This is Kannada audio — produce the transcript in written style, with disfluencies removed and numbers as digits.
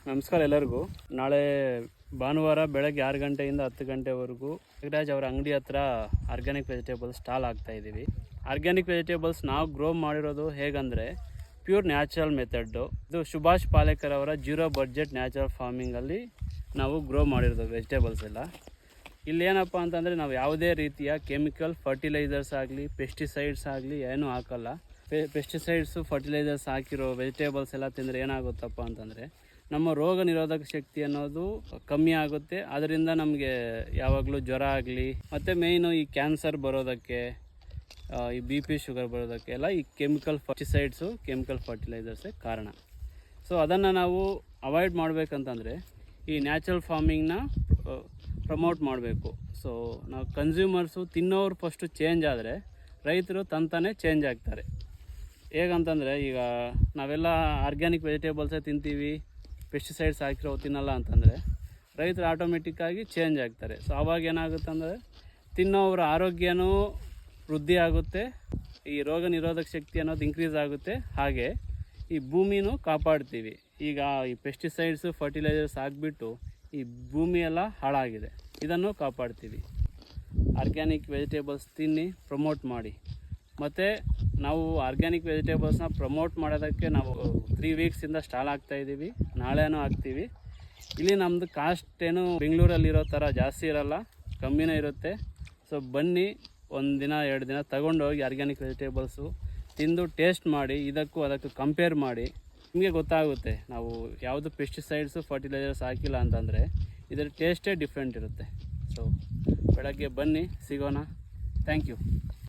ನಮಸ್ಕಾರ ಎಲ್ಲರಿಗೂ. ನಾಳೆ ಭಾನುವಾರ ಬೆಳಗ್ಗೆ 6 ಗಂಟೆಯಿಂದ 10 ಗಂಟೆವರೆಗೂ ನಾಗರಾಜ್ ಅವರ ಅಂಗಡಿ ಹತ್ರ ಆರ್ಗ್ಯಾನಿಕ್ ವೆಜಿಟೇಬಲ್ಸ್ ಸ್ಟಾಲ್ ಆಗ್ತಾ ಇದ್ದೀವಿ. ಆರ್ಗ್ಯಾನಿಕ್ ವೆಜಿಟೇಬಲ್ಸ್ ನಾವು ಗ್ರೋ ಮಾಡಿರೋದು ಹೇಗಂದರೆ ಪ್ಯೂರ್ ನ್ಯಾಚುರಲ್ ಮೆಥಡ್ಡು. ಇದು ಸುಭಾಷ್ ಪಾಲೇಕರ್ ಅವರ ಜೀರೋ ಬಡ್ಜೆಟ್ ನ್ಯಾಚುರಲ್ ಫಾರ್ಮಿಂಗಲ್ಲಿ ನಾವು ಗ್ರೋ ಮಾಡಿರೋದು ವೆಜಿಟೇಬಲ್ಸ್ ಎಲ್ಲ. ಇಲ್ಲೇನಪ್ಪ ಅಂತಂದರೆ ನಾವು ಯಾವುದೇ ರೀತಿಯ ಕೆಮಿಕಲ್ ಫರ್ಟಿಲೈಸರ್ಸ್ ಆಗಲಿ ಪೆಸ್ಟಿಸೈಡ್ಸ್ ಆಗಲಿ ಏನೂ ಹಾಕಲ್ಲ. ಪೆಸ್ಟಿಸೈಡ್ಸು ಫರ್ಟಿಲೈಸರ್ಸ್ ಹಾಕಿರೋ ವೆಜಿಟೇಬಲ್ಸ್ ಎಲ್ಲ ತಿಂದರೆ ಏನಾಗುತ್ತಪ್ಪ ಅಂತಂದರೆ ನಮ್ಮ ರೋಗ ನಿರೋಧಕ ಶಕ್ತಿ ಅನ್ನೋದು ಕಮ್ಮಿ ಆಗುತ್ತೆ. ಅದರಿಂದ ನಮಗೆ ಯಾವಾಗಲೂ ಜ್ವರ ಆಗಲಿ ಮತ್ತು ಮೇಯ್ನು ಈ ಕ್ಯಾನ್ಸರ್ ಬರೋದಕ್ಕೆ, ಈ BP ಶುಗರ್ ಬರೋದಕ್ಕೆ ಎಲ್ಲ ಈ ಕೆಮಿಕಲ್ ಪೆಸ್ಟಿಸೈಡ್ಸು ಕೆಮಿಕಲ್ ಫರ್ಟಿಲೈಸರ್ಸೇ ಕಾರಣ. ಸೊ ಅದನ್ನು ನಾವು ಅವಾಯ್ಡ್ ಮಾಡಬೇಕಂತಂದರೆ ಈ ನ್ಯಾಚುರಲ್ ಫಾರ್ಮಿಂಗ್ನ ಪ್ರಮೋಟ್ ಮಾಡಬೇಕು. ಸೊ ನಾವು ಕನ್ಸ್ಯೂಮರ್ಸು ತಿನ್ನೋರು ಫಸ್ಟು ಚೇಂಜ್ ಆದರೆ ರೈತರು ತಂತಾನೆ ಚೇಂಜ್ ಆಗ್ತಾರೆ. ಹೇಗಂತಂದರೆ ಈಗ ನಾವೆಲ್ಲ ಆರ್ಗ್ಯಾನಿಕ್ ವೆಜಿಟೇಬಲ್ಸೇ ತಿಂತೀವಿ, ಪೆಸ್ಟಿಸೈಡ್ಸ್ ಹಾಕಿರೋ ತಿನ್ನಲ್ಲ ಅಂತಂದರೆ ರೈತರು ಆಟೋಮೆಟಿಕ್ಕಾಗಿ ಚೇಂಜ್ ಆಗ್ತಾರೆ. ಸೊ ಆವಾಗ ಏನಾಗುತ್ತೆ ಅಂದರೆ ತಿನ್ನೋವ್ರ ಆರೋಗ್ಯನೂ ವೃದ್ಧಿ ಆಗುತ್ತೆ, ಈ ರೋಗ ನಿರೋಧಕ ಶಕ್ತಿ ಅನ್ನೋದು ಇನ್ಕ್ರೀಸ್ ಆಗುತ್ತೆ, ಹಾಗೆ ಈ ಭೂಮಿನೂ ಕಾಪಾಡ್ತೀವಿ. ಈಗ ಈ ಪೆಸ್ಟಿಸೈಡ್ಸು ಫರ್ಟಿಲೈಸರ್ಸ್ ಹಾಕ್ಬಿಟ್ಟು ಈ ಭೂಮಿ ಎಲ್ಲ ಹಾಳಾಗಿದೆ, ಇದನ್ನು ಕಾಪಾಡ್ತೀವಿ. ಆರ್ಗ್ಯಾನಿಕ್ ವೆಜಿಟೇಬಲ್ಸ್ ತಿನ್ನಿ, ಪ್ರಮೋಟ್ ಮಾಡಿ. ಮತ್ತು ನಾವು ಆರ್ಗ್ಯಾನಿಕ್ ವೆಜಿಟೇಬಲ್ಸ್ನ ಪ್ರಮೋಟ್ ಮಾಡೋದಕ್ಕೆ ನಾವು 3 ವೀಕ್ಸಿಂದ ಸ್ಟಾಲ್ ಆಗ್ತಾಯಿದ್ದೀವಿ, ನಾಳೆನೂ ಹಾಕ್ತೀವಿ. ಇಲ್ಲಿ ನಮ್ಮದು ಕಾಸ್ಟ್ ಏನು ಬೆಂಗಳೂರಲ್ಲಿರೋ ಥರ ಜಾಸ್ತಿ ಇರೋಲ್ಲ, ಕಮ್ಮಿನೇ ಇರುತ್ತೆ. ಸೊ ಬನ್ನಿ, 1 ದಿನ 2 ದಿನ ತಗೊಂಡೋಗಿ ಆರ್ಗ್ಯಾನಿಕ್ ವೆಜಿಟೇಬಲ್ಸು ತಿಂದು ಟೇಸ್ಟ್ ಮಾಡಿ, ಇದಕ್ಕೂ ಅದಕ್ಕೂ ಕಂಪೇರ್ ಮಾಡಿ, ನಿಮಗೆ ಗೊತ್ತಾಗುತ್ತೆ ನಾವು ಯಾವುದು ಪೆಸ್ಟಿಸೈಡ್ಸು ಫರ್ಟಿಲೈಸರ್ಸ್ ಹಾಕಿಲ್ಲ ಅಂತಂದರೆ ಇದರ ಟೇಸ್ಟೇ ಡಿಫ್ರೆಂಟ್ ಇರುತ್ತೆ. ಸೊ ಬೆಳಗ್ಗೆ ಬನ್ನಿ, ಸಿಗೋಣ. Thank you.